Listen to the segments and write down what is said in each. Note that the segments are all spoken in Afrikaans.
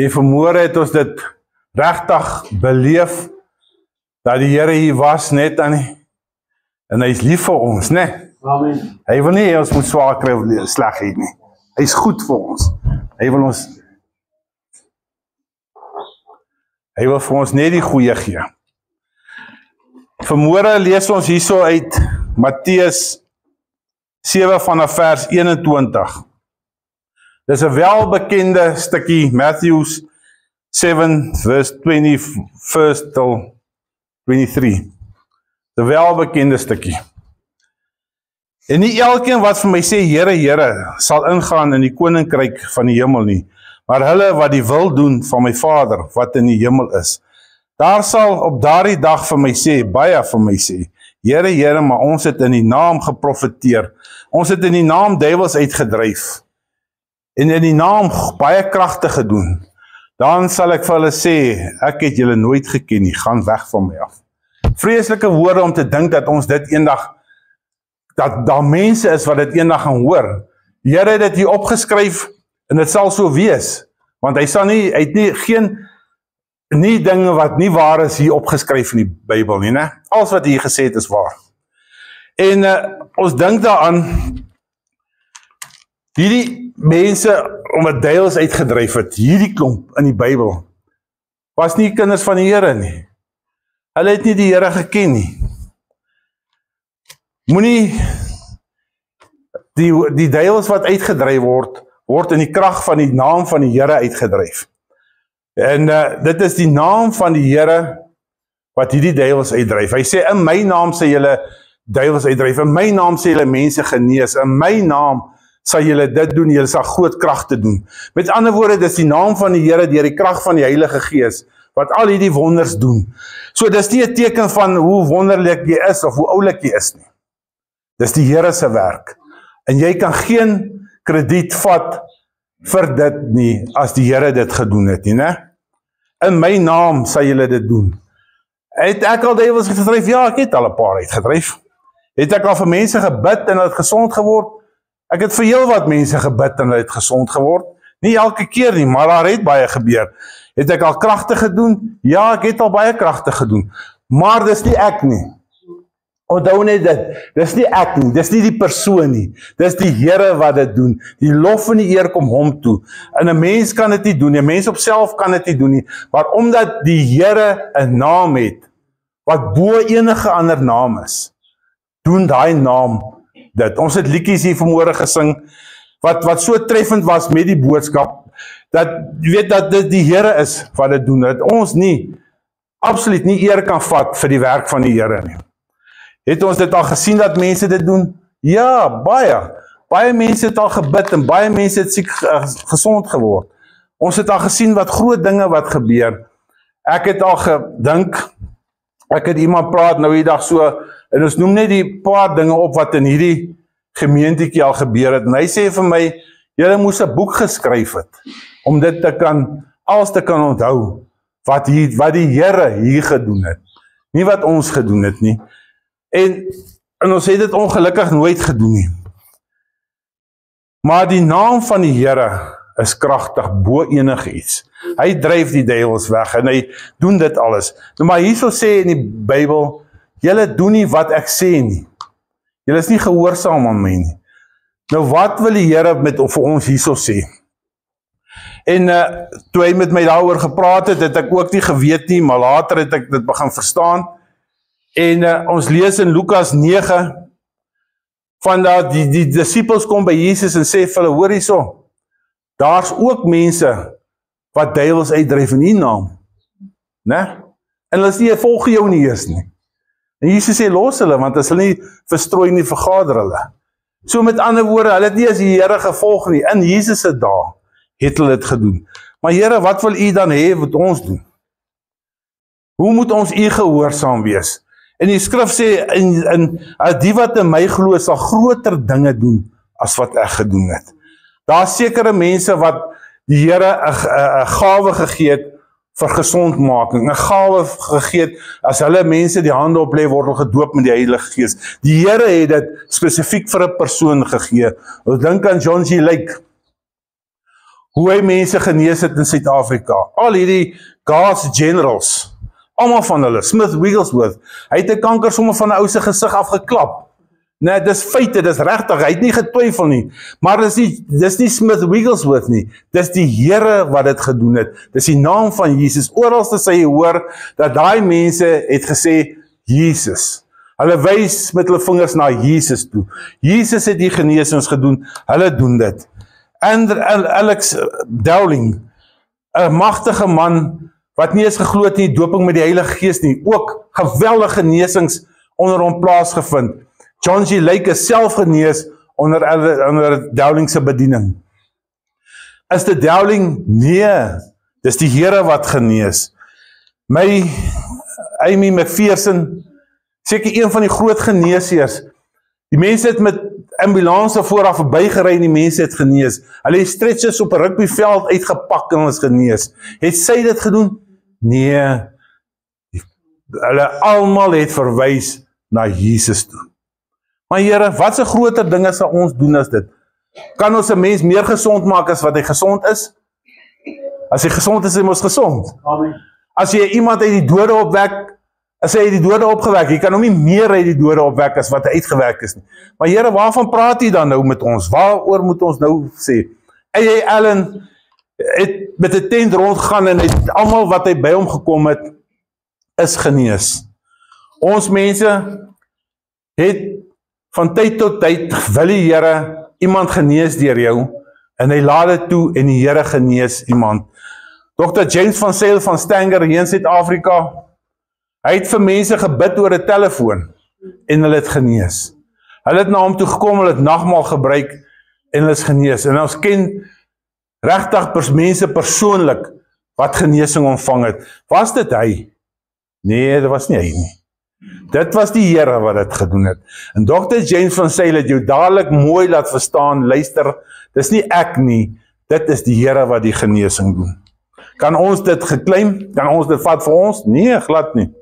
En vanmôre het ons dit regtig beleef, dat die Here hier was net aan nie. En hy is lief vir ons, né? Amen. Hy wil nie hê ons moet swaar kry of sleg hê nie. Hy is goed vir ons. Hy wil vir ons net die goeie gee. Vanmôre lees ons hierso uit Matteus 7 vanaf vers 21. Dis 'n welbekende stukkie, Matthew 7 vers 21 tot 23. 'n welbekende stukkie. En nie elkeen wat vir my sê, Here, Here, sal ingaan in die koninkryk van die hemel nie, maar hulle wat die wil doen van my Vader, wat in die hemel is. Daar sal op daardie dag vir my sê, baie vir my sê, Here, Here, maar ons het in die naam geprofeteer, ons het in die naam duiwels uitgedryf, en in die naam baie kragte gedoen. Dan sal ek vir hulle sê, ek het julle nooit geken nie, gaan weg van my af. Vreeslike woorde om te dink dat ons dit eendag, dat daar mense is wat dit eendag gaan hoor. Die Here het dit hier opgeskryf, en dit sal so wees, want hy het nie dinge wat nie waar is hier opgeskryf in die Bybel nie, né? Alles wat hier gesê het is waar. En ons dink daaraan, hierdie mense, omdat duiwels uitgedryf het, hierdie klomp in die Bybel, was nie kinders van die Here nie. Hulle het nie die Here geken nie. Moenie die duiwels wat uitgedryf word in die krag van die naam van die Here uitgedryf. En dit is die naam van die Here wat hierdie duiwels uitdryf. Hy sê, in my naam sal julle duiwels uitdryf, in my naam sal julle mense genees, in my naam sal julle dit doen, julle sal groot kragte doen. Met ander woorde, dis die naam van die Here deur die krag van die Heilige Gees wat al hierdie wonders doen. So dis nie 'n teken van hoe wonderlik jy is of hoe oulik jy is nie. Dis die Here se werk. En jy kan geen krediet vat vir dit nie as die Here dit gedoen het nie, né? In my naam sal julle dit doen. Het ek al duiwels uitgedryf? Ja, ek het al 'n paar uitgedryf. Het ek al vir mense gebid en hulle het gesond geword? Ek het vir heel wat mense gebid en hulle het gesond geword. Nie elke keer nie, maar daar het baie gebeur. Het ek al kragte gedoen? Ja, ek het al baie kragte gedoen. Maar dis nie ek nie. Onthou net dit, dis nie ek nie, dis nie die persoon nie. Dis die Here wat dit doen. Die lof en die eer kom hom toe. En 'n mens kan dit nie doen nie, 'n mens op self kan dit nie doen nie. Maar omdat die Here 'n naam het, wat bo enige ander naam is, doen daai naam dit. Ons het liedjies hier vanmôre gesing, wat so treffend was met die boodskap, dat jy weet dat dit die Here is wat dit doen, dat ons nie, absoluut nie eer kan vat vir die werk van die Here nie. Het ons dit al gesien dat mense dit doen? Ja, baie. Baie mense het al gebid en baie mense het siek gesond geword. Ons het al gesien wat groot dinge wat gebeur. Ek het al gedink, ek het iemand praat nou die dag so, en ons noem net die paar dinge op wat in hierdie gemeentetjie al gebeur het. En hy sê vir my, julle moes 'n boek geskryf het, om dit alles te kan onthou, wat die Here hier gedoen het. Nie wat ons gedoen het nie. En ons het dit ongelukkig nooit gedoen nie. Maar die naam van die Here is kragtig bo enige iets. Hy dryf die duiwels weg en hy doen dit alles. Nou maar hierso sê in die Bybel, julle doen nie wat ek sê nie. Julle is nie gehoorsaam aan my nie. Nou wat wil die Here vir ons hierso sê? En toe hy met my daaroor gepraat het ek ook nie geweet nie, maar later het ek dit begin verstaan. En ons lees in Lukas 9, van dat die disciples kom by Jesus en sê vir hulle, hoor hierso, daar's ook mense wat duiwels uitdryf in U naam, né? En hulle sê, volg jou nie eers nie. En Jesus sê, los hulle, want as hulle nie verstrooi nie, vergader hulle. So met ander woorde, hulle het nie as die Here gevolg nie, in Jesus se dae het hulle dit gedoen. Maar Here, wat wil U dan hê wat ons doen? Hoe moet ons U gehoorsaam wees? En die skrif sê, die wat in my glo sal groter dinge doen, as wat ek gedoen het. Daar is sekere mense wat die Here 'n gawe gegee het vir gesondmaking, 'n gawe gegee het, as hulle mense die hande oplê, word hulle gedoop met die Heilige Gees. Die Here het dit spesifiek vir 'n persoon gegee. Ons dink aan John G. Lake. hoe hy mense genees het in Suid-Afrika. Al hierdie God's generals, almal van hulle, Smith Wigglesworth, hy het 'n kanker sommer van 'n ou se gesig afgeklap. Nee, dis feite, dis regtig, hy het nie getwyfel nie, maar dis nie Smith Wigglesworth nie, dis die Here wat dit gedoen het, dis die naam van Jesus, oralste sê jy hoor, dat daai mense het gesê, Jesus, hulle wys met hulle vingers na Jesus toe, Jesus het die genesings gedoen, hulle doen dit. Alex Dowling, 'n magtige man, wat nie eens geglo het nie, doping met die Heilige Gees nie, ook geweldige genesings onder hom plaasgevind. John G. Lake is self genees onder Dowling se bediening. Is dit Dowling? Nee, dis die Here wat genees. Amy McPherson, seker een van die groot geneesheers. Die mense het met ambulance vooraf verbygery en die mense het genees. Hulle het stretchers op 'n rugbyveld uitgepak en hulle is genees. Het sy dit gedoen? Nee. Hulle almal het verwys na Jesus toe. Maar Here, wat 'n groter dinge sal ons doen as dit? Kan ons 'n mens meer gesond maak as wat hy gesond is? As hy gesond is, hy mos gesond. Amen. As jy iemand uit die dode opwek, as hy uit die dode opgewek, jy kan hom nie meer uit die dode opwek as wat hy uitgewek is nie. Maar Here, waarvan praat jy dan nou met ons? Waaroor moet ons nou sê? A.J. Allen het met 'n tent rondgegaan en het almal wat hy by hom gekom het, is genees. Ons mense het van tyd tot tyd wil die Here iemand genees deur jou en hy laat dit toe en die Here genees iemand. Dr. James van Sail van Stanger hier in Suid-Afrika, hy het vir mense gebid oor 'n telefoon en hulle het genees. Hulle het na hom toe gekom, hulle het nagmaal gebruik en hulle is genees. En ons ken regtig mense persoonlik wat genesing ontvang het. Was dit hy? Nee, dit was nie hy nie. Dit was die Here wat dit gedoen het. En Dr. James van Sail het jou dadelik mooi laat verstaan, luister, dis nie ek nie, dit is die Here wat die genesing doen. Kan ons dit geclaim? Kan ons dit vat vir ons? Nee, glad nie.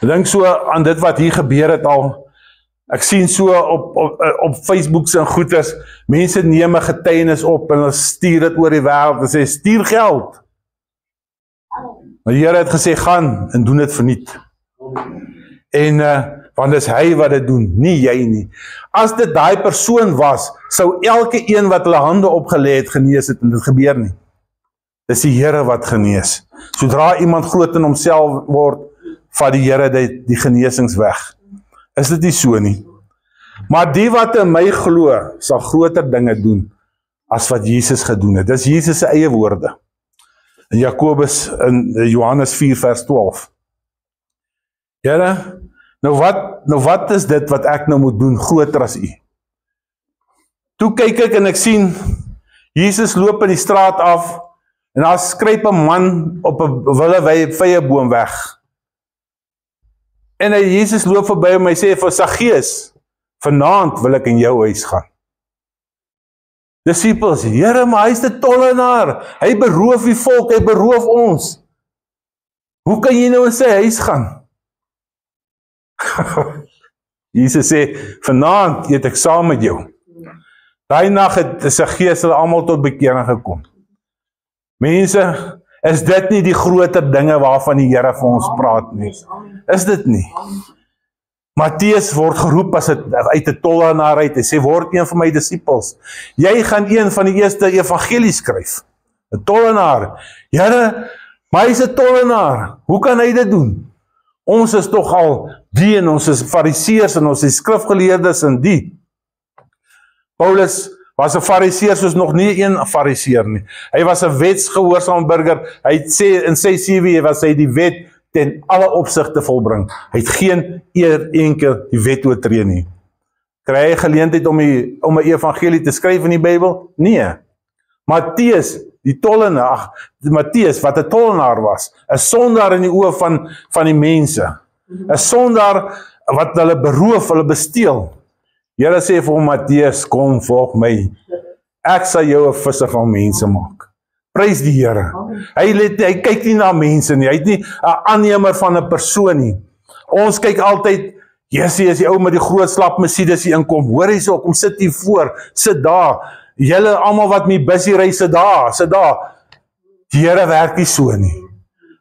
Ek dink so aan dit wat hier gebeur het al. Ek sien so op Facebook en goeders, mense neem 'n getuienis op en hulle stuur dit oor die wêreld en sê, stuur geld. Maar die Here het gesê, gaan en doen dit verniet. En want dis hy wat dit doen, nie jy nie. As dit daai persoon was, sou elke een wat hulle hande opgelê het genees het en dit gebeur nie. Dis die Here wat genees. Sodra iemand groot in homself word, vat die Here die genesings weg. Is dit nie so nie? Maar die wat in my glo, sal groter dinge doen as wat Jesus gedoen het. Dis Jesus se eie woorde. In Jakobus in Johannes 4 vers 12. Here, nou wat is dit wat ek nou moet doen groter as u? Toe kyk ek en ek sien Jesus loop in die straat af en daar skryp 'n man op 'n wille vyeboom weg. En Jesus loop verby hom en hy sê vir Saggeus, vanaand wil ek in jou huis gaan. Disippels, Here, maar hy's 'n tollenaar. Hy beroof die volk, hy beroof ons. Hoe kan jy nou in sy huis gaan? Jesus sê, vanaand eet ek saam met jou. Daai nag het Saggeus hulle almal tot bekering gekom. Mense, is dit nie die groter dinge waarvan die Here vir ons praat nie? Is dit nie? Matteus word geroep as uit 'n tollenaar uit. Hy sê, word een van my disippels. Jy gaan een van die eerste evangelies skryf. 'n Tollenaar. Here, maar hy's 'n tollenaar. Hoe kan hy dit doen? Ons is tog al die en ons is fariseërs en ons is skrifgeleerdes en die. Paulus was 'n fariseer soos nog nie een fariseer nie. Hy was 'n wetsgehoorsame burger. Hy sê in sy CV was hy die wet ten alle opsigte volbring. Hy het geen enkel die wet oortree nie. Kry hy geleentheid om 'n evangelie te skryf in die Bybel? Nee. Matteus, die tollenaar, Matteus wat 'n tollenaar was, 'n sondaar in die oë van die mense. 'n Sondaar wat hulle beroof, hulle besteel. Here sê vir hom, Matteus, kom volg my. Ek sal jou 'n visser van mense maak. Prys die Here. Hy kyk nie na mense nie. Hy het nie 'n aannemer van 'n persoon nie. Ons kyk altyd, Jessie is die ou met die groot slap Mercedes hier inkom. Hoor hierso, kom sit hier voor, sit daar. julle almal wat my busy ry, sit daar. Die Here werk nie so nie.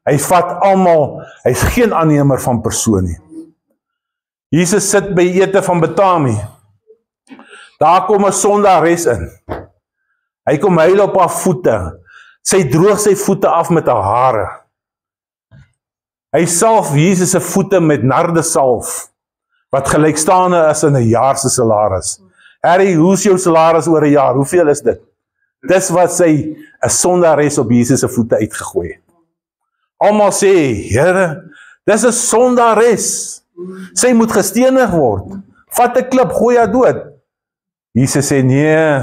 Hy vat almal, hy is geen aannemer van persoon nie. Jesus sit by die ete van Betanië. Daar kom 'n sondares in. Hy kom huil op haar voete. Sy droog sy voete af met haar hare. Hy salf Jesus se voete met nardesalf, wat gelykstaande is in 'n jaar se salaris. Harry, hoe is jou salaris oor 'n jaar? Hoeveel is dit? Dis wat sy 'n sondares op Jesus se voete uitgegooi het. Almal sê, Here, dis 'n sondares. Sy moet gestenig word. Vat 'n klip, gooi haar dood. Jesus sê, nee,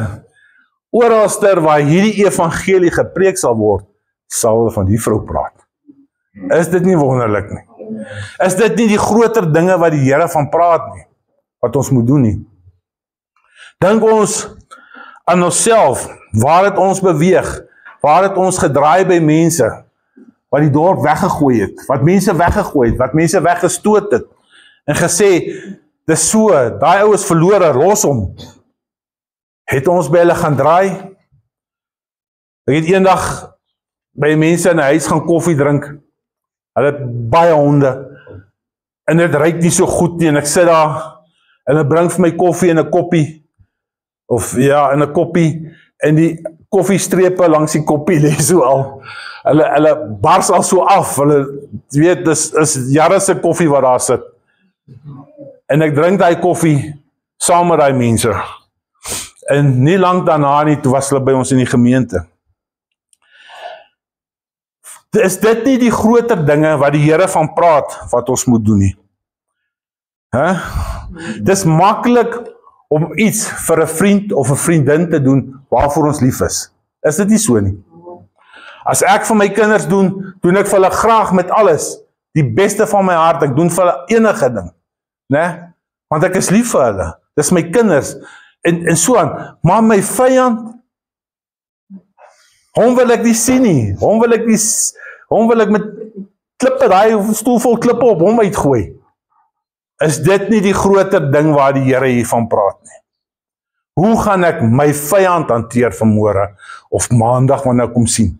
oralster waar hierdie evangelie gepreek sal word, sal hulle van die vrou praat. Is dit nie wonderlik nie? Is dit nie die groter dinge wat die Here van praat nie, wat ons moet doen nie? Dink ons aan onsself, waar het ons beweeg, waar het ons gedraai by mense, wat die dorp weggegooi het, wat mense weggegooi het, wat mense weggestoot het, en gesê, dis so, daai ou is verlore, los hom. Het ons by hulle gaan draai? Ek het eendag by mense in 'n huis gaan koffie drink. Hulle het baie honde. En dit ruik nie so goed nie. En ek sit daar en hulle bring vir my koffie in 'n koppie. Of ja, in 'n koppie. En die koffiestrepe langs die koppie lê so al. Hulle bars al so af. Hulle weet, dis is jare se koffie wat daar sit. En ek drink daai koffie saam met daai mense. En nie lank daarna nie, toe was hulle by ons in die gemeente. Is dit nie die groter dinge wat die Here van praat, wat ons moet doen nie? Dis maklik om iets vir 'n vriend of 'n vriendin te doen, waarvoor ons lief is. Is dit nie so nie? As ek vir my kinders doen ek vir hulle graag met alles, die beste van my hart, ek doen vir hulle enige ding, né? Want ek is lief vir hulle, dis my kinders, en so aan, maar my vyand, hom wil ek nie sien nie, hom wil ek met klippe, daai stoel vol klippe op hom uitgooi. Is dit nie die groter ding waar die Here hiervan praat nie? Hoe gaan ek my vyand hanteer vanmôre, of maandag wanneer ek hom sien?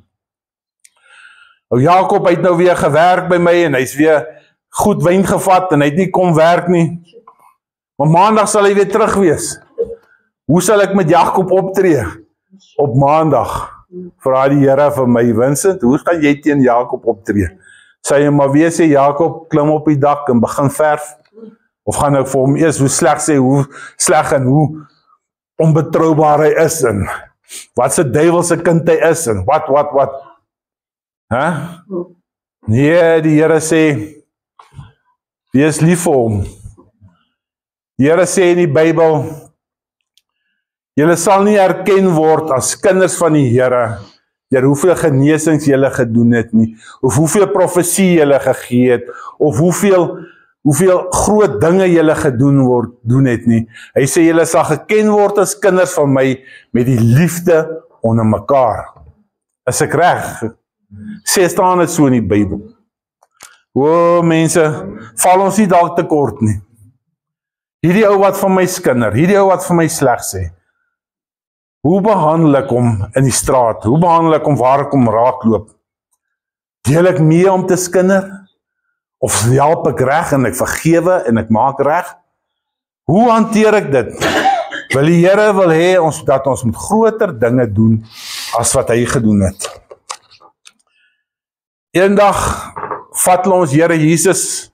Nou Jakob het nou weer gewerk by my, en hy's weer goed wyn gevat, en hy het nie kom werk nie, maar maandag sal hy weer terug wees. Hoe sal ek met Jakob optree? Op maandag, vra die Here vir my, Vincent, hoe gaan jy teen Jakob optree? Sê jy maar weer sê, Jakob, klim op die dak en begin verf, of gaan ek vir hom eers hoe sleg sê, hoe sleg en hoe onbetroubaar hy is, en wat se duiwelse kind hy is, en wat? Nee, die Here sê, wees lief vir hom. Die Here sê in die Bybel, julle sal nie erken word as kinders van die Here, deur hoeveel genesings julle gedoen het nie, of hoeveel profesie julle gegee het, of hoeveel groot dinge julle doen het nie. Hy sê, julle sal geken word as kinders van my, met die liefde onder mekaar. Is ek reg? Staan dit so in die Bybel. O, mense, val ons nie dalk te kort nie. Hierdie ou wat van my skinder, hierdie ou wat van my sleg sê, hoe behandel ek hom in die straat? Hoe behandel ek hom waar ek hom raakloop? Deel ek mee om te skinder? Of help ek reg en ek vergewe en ek maak reg? Hoe hanteer ek dit? Wil die Here wil hê dat ons moet groter dinge doen as wat hy gedoen het. Eendag vat hulle ons Here Jesus,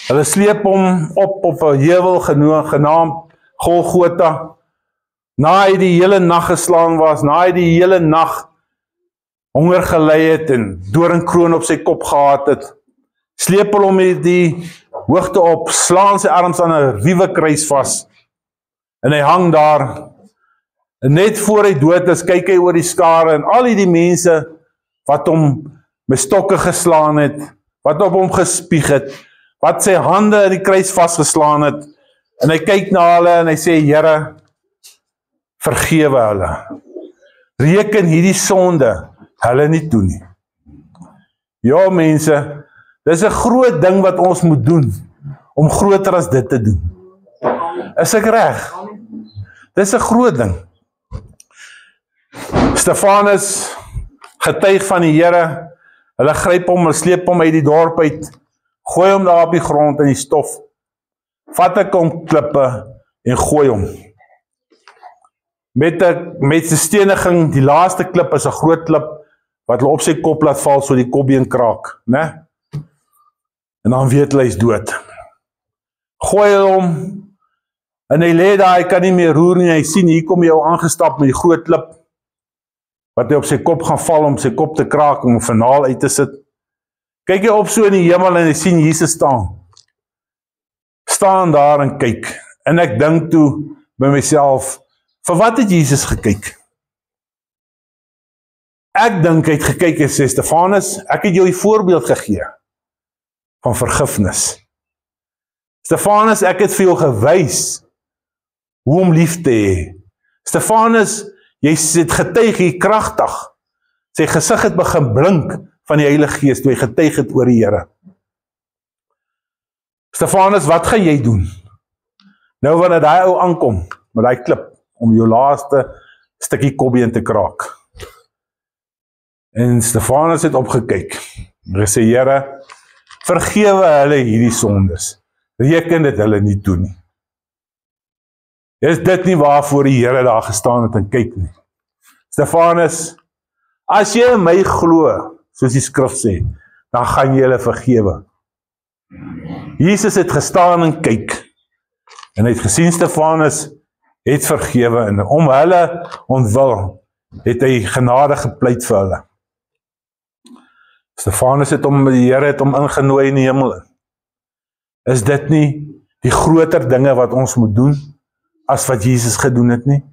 hulle sleep hom op 'n heuwel genaamd Golgotha, na hy die hele nag geslaan was, na hy die hele nag honger gely het en doringkroon op sy kop gehad het, sleep hulle hom met die hoogte op, slaan sy arms aan 'n ruwe kruis vas, en hy hang daar, en net voor hy dood is, kyk hy oor die skare, en al die mense, wat hom met stokke geslaan het, wat op hom gespieg het, wat sy hande in die kruis vasgeslaan het, en hy kyk na hulle, en hy sê, Here, vergewe hulle, reken hierdie sonde, hulle nie toe nie. Ja, mense, dis 'n groot ding wat ons moet doen, om groter as dit te doen. Is ek reg? Dis 'n groot ding. Stefanus getuig van die Here. Hulle gryp hom, hulle sleep hom uit die dorp uit, gooi hom daar op die grond in die stof, vat 'n klomp klippe en gooi hom. Met sy steniging, die laaste klip is 'n groot klip wat hulle op sy kop laat val, so die kopbeen kraak, né? En dan weet hulle hy's dood. Gooi hom, en hy lê daar, hy kan nie meer roer nie, hy sien, hier kom jou aangestap met die groot klip, wat hy op sy kop gaan val, om sy kop te kraak, om 'n vernaal uit te sit. Kyk hy op so in die hemel, en hy sien Jesus staan daar en kyk, en ek dink toe by myself, vir wat het Jesus gekyk? Ek dink hy het gekyk en sê, Stefanus, ek het jou die voorbeeld gegee, van vergifnis. Stefanus, ek het vir jou gewys, hoe om lief te hê. Stefanus, jy het getuig, jy kragtig. Sy gesig het begin blink van die Heilige Gees, toe hy getuig het oor die Here. Stefanus, wat gaan jy doen? Nou wanneer daai ou aankom, met daai klip, om jou laaste stukkie kopbeen te kraak. En Stefanus het opgekyk, en gesê, Here, vergewe hulle hierdie sondes, reken dit hulle nie toe nie. Is dit nie waarvoor die Here daar gestaan het en kyk nie? Stefanus, as jy in my glo, soos die skrif sê, dan gaan jy hulle vergewe. Jesus het gestaan en kyk, en hy het gesien Stefanus het vergewe, en om hulle ontwil, het hy genade gepleit vir hulle. Stefanus het die Here het hom ingenooi in die hemel. Is dit nie die groter dinge wat ons moet doen, as wat Jesus gedoen het nie?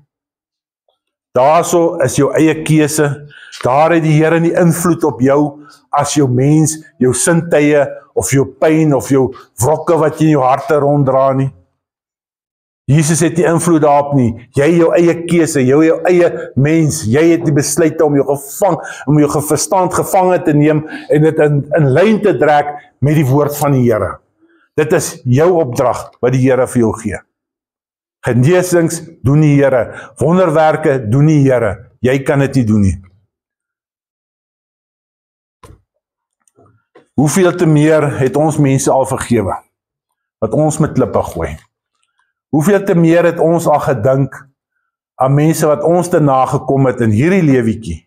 Daarso is jou eie keuse, daar het die Here nie invloed op jou, as jou mens, jou sintuie, of jou pyn, of jou wrokke wat jy in jou harte ronddra nie. Jesus het nie invloed daarop nie, jy jou eie keuse, jou eie mens, jy het die besluit om jou verstand gevange te neem, en dit in lyn te trek met die woord van die Here. Dit is jou opdrag, wat die Here vir jou gee. Genesings doen die Here, wonderwerke doen die Here, jy kan dit nie doen nie. Hoeveel te meer het ons mense al vergewe, wat ons met klippe gooi? Hoeveel te meer het ons al gedink aan mense wat ons te nagekom het in hierdie lewietjie?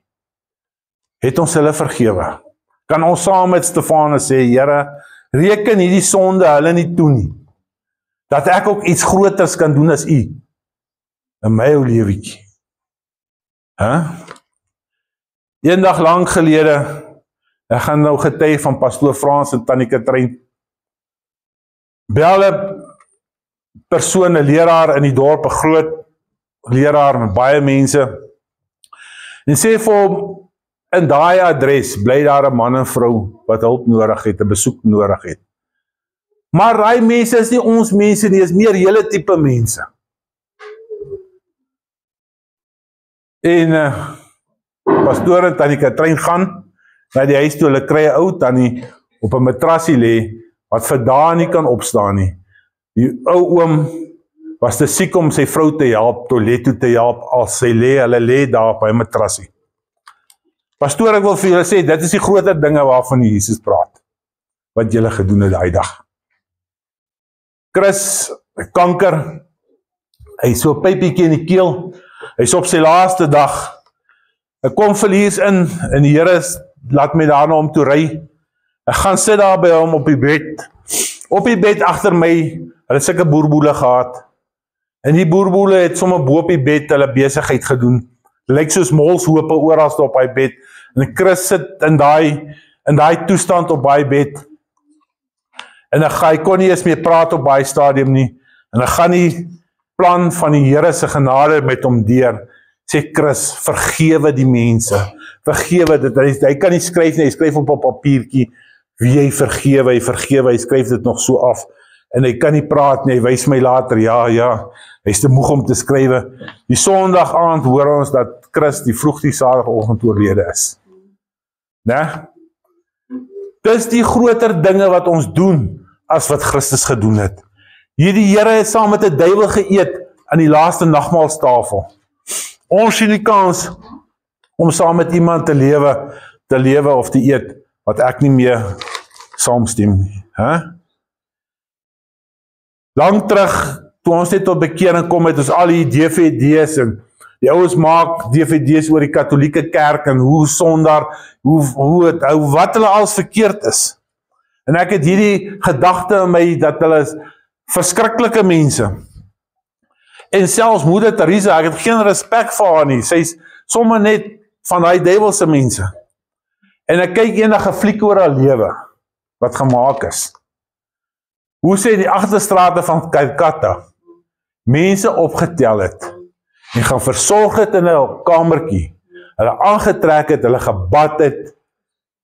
Het ons hulle vergewe? Kan ons saam met Stefanus sê, Here, reken hierdie sonde hulle nie toe nie, dat ek ook iets groters kan doen as U, in my ou lewietjie. Eendag lang gelede, ek gaan nou getuig van pastoor Frans en Tannie Katrein, bel 'n persoon, 'n leraar in die dorp, 'n groot leraar met baie mense, en sê vir hom, in daai adres bly daar 'n man en vrou wat hulp nodig het, 'n besoek nodig het. Maar daai mense is nie ons mense nie, is meer hele tipe mense. En pastoor en Tannie Katrein gaan na die huis toe, hulle kry 'n ou tannie op 'n matrasie lê, wat vir dae nie kan opstaan nie. Die ou oom was te siek om sy vrou te help, toilet toe te help, as hulle lê daar op 'n matrasie. Pastoor, ek wil vir julle sê, dit is die groter dinge waarvan Jesus praat, wat julle gedoen het daai dag. Chris, kanker, hy is so 'n pypietjie in die keel, hy is op sy laaste dag, ek kom verlies in, en die Here laat my daarna om toe ry, ek gaan sit daar by hom op die bed agter my, hulle het sulke boerboele gehad, en die boerboele het sommer bo op die bed hulle besigheid gedoen, lyk soos molshope oralste op hy bed, en Chris sit in daai toestand op hy bed, en hy kon nie eens meer praat op hy stadium nie, en hy gaan die plan van die Here se genade met hom deur, sê Chris, vergewe die mense, vergewe dit, hy kan nie skryf nie, hy skryf op 'n papiertjie, wie hy vergewe, hy skryf dit nog so af, en hy kan nie praat nie, hy wys my later, ja, hy is te moeg om te skrywe. Die Sondag aand hoor ons dat Chris die vroeg die Saterdagoggend oorlede is. Né? Dis die groter dinge wat ons doen, as wat Christus gedoen het. Hierdie Here het saam met 'n duiwel geëet, aan die laaste nagmaalstafel. Ons sien die kans om saam met iemand te lewe of te eet, wat ek nie meer saamstem nie. Lang terug, toe ons net tot bekering kom het, ons al die DVD's en die ouens maak DVD's oor die katholieke kerk en hoe sonder, wat hulle alles verkeerd is. En ek het hierdie gedagte in my, dat hulle is verskriklike mense. En selfs Moeder Teresa, ek het geen respek vir haar nie, sy is sommer net van die duiwelse mense. En ek kyk enige fliek oor haar lewe, wat gemaak is. Hoe sê die agterstrate van Calcutta, mense opgetel het, en gaan versorg het in 'n kamertjie, hulle aangetrek het, hulle gebad het,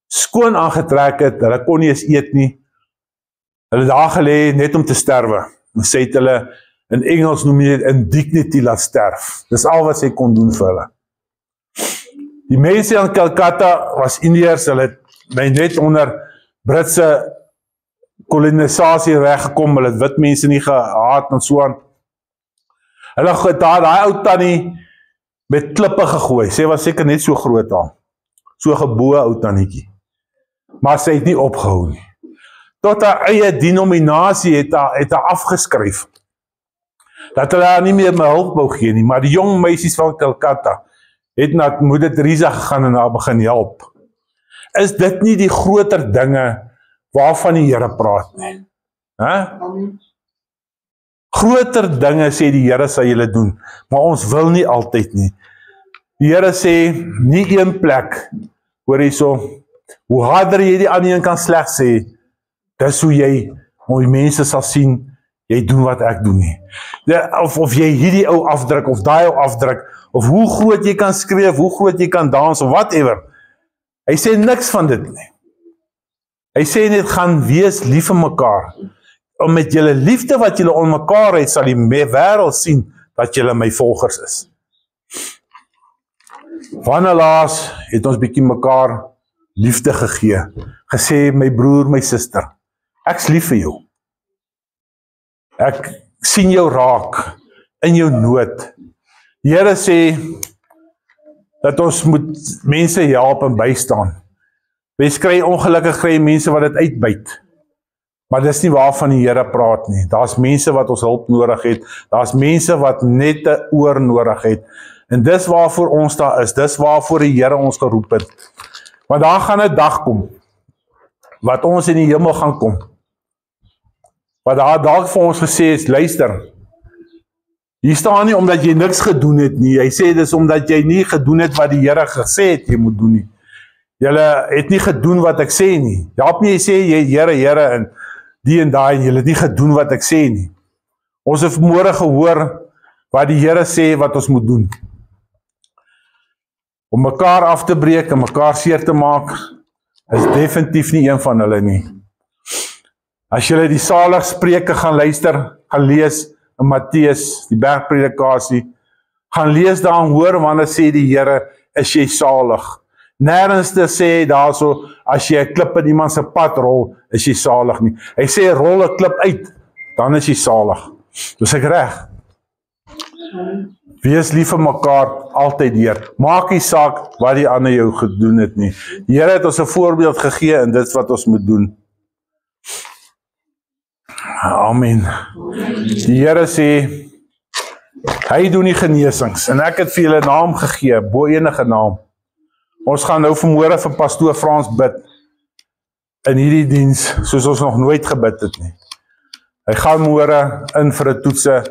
skoon aangetrek het, hulle kon nie eens eet nie, hulle daar gelê net om te sterwe, en sê het hulle, in Engels noem jy dit indignity laat sterf, dis al wat sy kon doen vir hulle. Die mense in Calcutta was Indiërs, hulle het net onder Britse kolonisasie weggekom, hulle het wit mense nie gehaat en so aan. Hulle het daai ou tannie met klippe gegooi, sy was seker net so groot aan, so geboe ou tannietjie, maar sy het nie opgehou nie. Tot haar eie denominasie het haar afgeskryf, dat hulle haar nie meer my hulp wou gee nie, maar die jong meisies van Calcutta het na Moeder Teresa gegaan en haar begin help. Is dit nie die groter dinge waarvan die Here praat nie? Groter dinge sê die Here sal julle doen, maar ons wil nie altyd nie. Die Here sê, nie een plek, hoor hierso, hoe harder jy die ander een kan sleg sê, dis hoe die mense sal sien, jy doen wat ek doen nie. Of jy hierdie ou afdruk, of daai ou afdruk, of hoe groot jy kan skreef, hoe groot jy kan dans, of whatever. Hy sê niks van dit nie. Hy sê net, gaan wees lief vir mekaar. Om met julle liefde wat julle onder mekaar het, sal die wêreld sien, dat julle my volgers is. Wanneer laas het ons bietjie mekaar liefde gegee, gesê, my broer, my suster, ek's lief vir jou. Ek sien jou raak, in jou nood. Die Here sê, dat ons moet mense help en bystaan. Wees kry ongelukkig kry mense wat dit uitbyt. Maar dis nie waarvan die Here praat nie. Daar's mense wat ons hulp nodig het. Daar's mense wat net 'n oor nodig het. En dis waarvoor ons daar is. Dis waarvoor die Here ons geroep het. Want daar gaan 'n dag kom, wat ons in die hemel gaan kom. Wat daar dalk vir ons gesê is, luister, hier staan nie omdat jy niks gedoen het nie. Hy sê dis omdat jy nie gedoen het wat die Here gesê het jy moet doen nie. Julle het nie gedoen wat ek sê nie. Help nie, jy sê jy Here en die en daai, en julle het nie gedoen wat ek sê nie. Ons het vanmôre gehoor wat die Here sê wat ons moet doen. Om mekaar af te breek en mekaar seer te maak, is definitief nie een van hulle nie. As julle die saligspreuke gaan luister, gaan lees in Matteus, die bergpredikasie, gaan lees daar en hoor wanneer sê die Here, is jy salig. Nêrens te sê daarso, as jy 'n klip in iemand se pad rol, is jy salig nie. Hy sê, rol 'n klip uit, dan is jy salig. Dus ek reg. Wees lief vir mekaar, altyd deur. Maak nie saak wat die ander jou gedoen het nie. Die Here het ons 'n voorbeeld gegee en dit wat ons moet doen. Amen. Die Here sê, hy doen die genesings, en ek het vir julle naam gegee, bo enige naam. Ons gaan nou vanmôre vir pastoor Frans bid, in hierdie diens, soos ons nog nooit gebid het nie. Hy gaan môre in vir 'n toetse,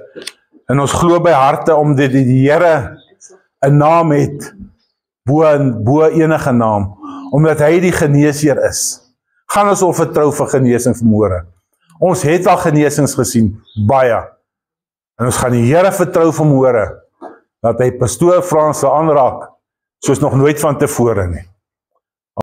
en ons glo by harte, omdat die Here 'n naam het, bo enige naam, omdat hy die geneesheer is. Gaan ons op vertrou vir genesing vanmôre. Ons het al genesings gesien, baie. En ons gaan die Here vertrou vanmôre, dat hy pastoor Frans sal aanraak, soos nog nooit van tevore nie.